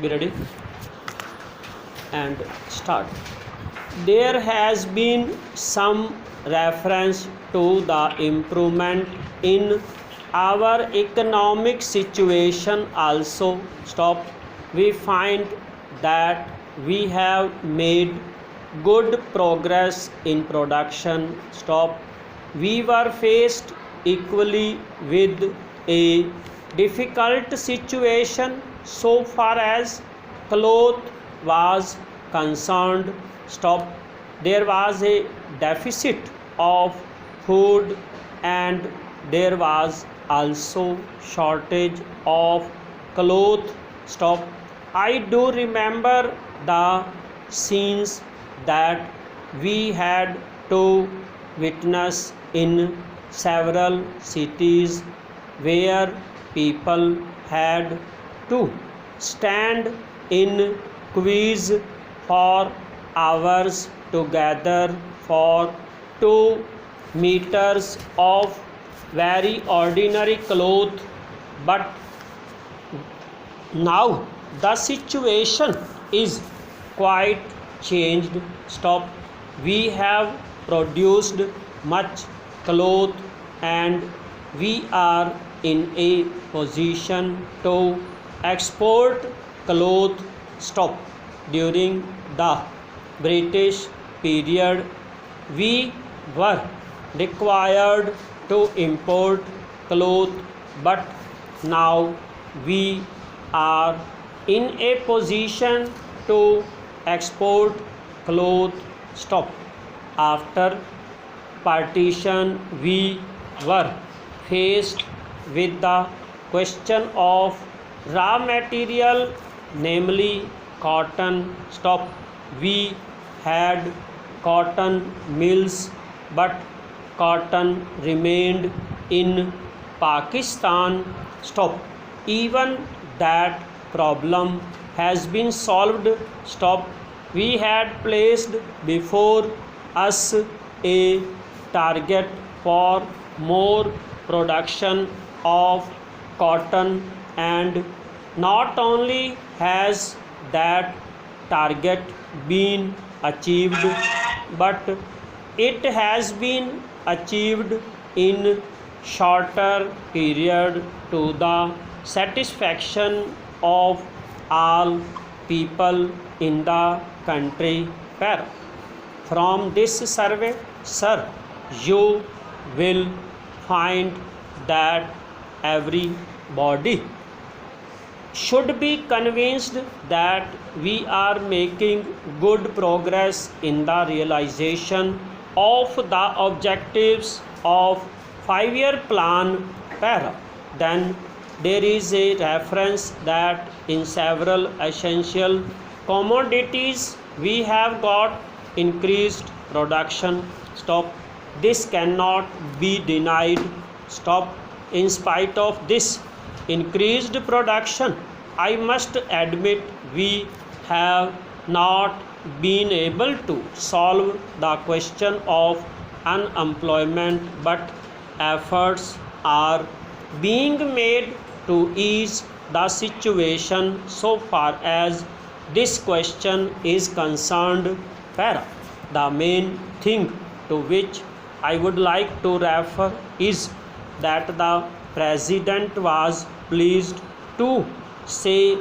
Be ready and start. There has been some reference to the improvement in our economic situation also. Stop. We find that we have made good progress in production. Stop. We were faced equally with a difficult situation so far as cloth was concerned. Stop. There was a deficit of food and there was also shortage of cloth. Stop. I do remember the scenes that we had to witness in several cities where people had to stand in queues for hours together for 2 meters of very ordinary cloth. But now the situation is quite changed. Stop. We have produced much cloth and we are in a position to export cloth. Stop. During the British period, we were required to import cloth, but now we are in a position to export cloth. Stop. After partition, we were faced with the question of raw material, namely cotton. Stop. We had cotton mills, but cotton remained in Pakistan. Stop. Even that problem has been solved. Stop. We had placed before us a target for more production of cotton, and not only has that target been achieved, but it has been achieved in shorter period to the satisfaction of all people in the country. From this survey, sir, you will find that everybody should be convinced that we are making good progress in the realization of the objectives of 5-year plan. Then there is a reference that in several essential commodities we have got increased production. Stop. This cannot be denied. Stop. In spite of this increased production, I must admit we have not been able to solve the question of unemployment, but efforts are being made to ease the situation so far as this question is concerned. The main thing to which I would like to refer is that the President was pleased to say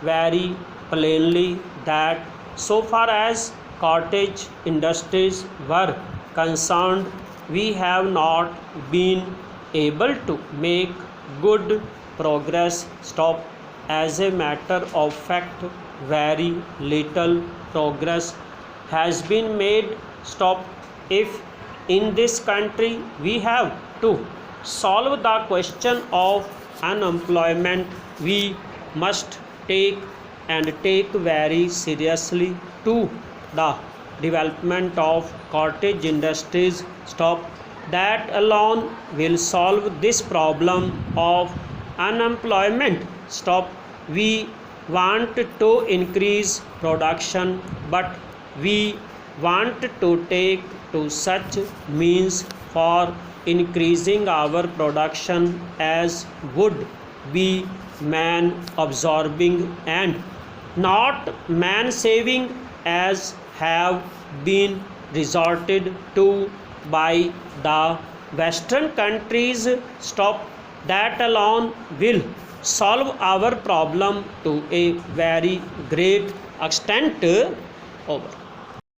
very plainly that so far as cottage industries were concerned, we have not been able to make good progress. Stop. As a matter of fact, very little progress has been made. Stop. If in this country we have to solve the question of unemployment, we must take very seriously to the development of cottage industries. Stop. That alone will solve this problem of unemployment. Stop. We want to increase production, but we want to take to such means for increasing our production as would be man absorbing and not man saving as have been resorted to by the Western countries. Stop that alone will solve our problem to a very great extent. Over.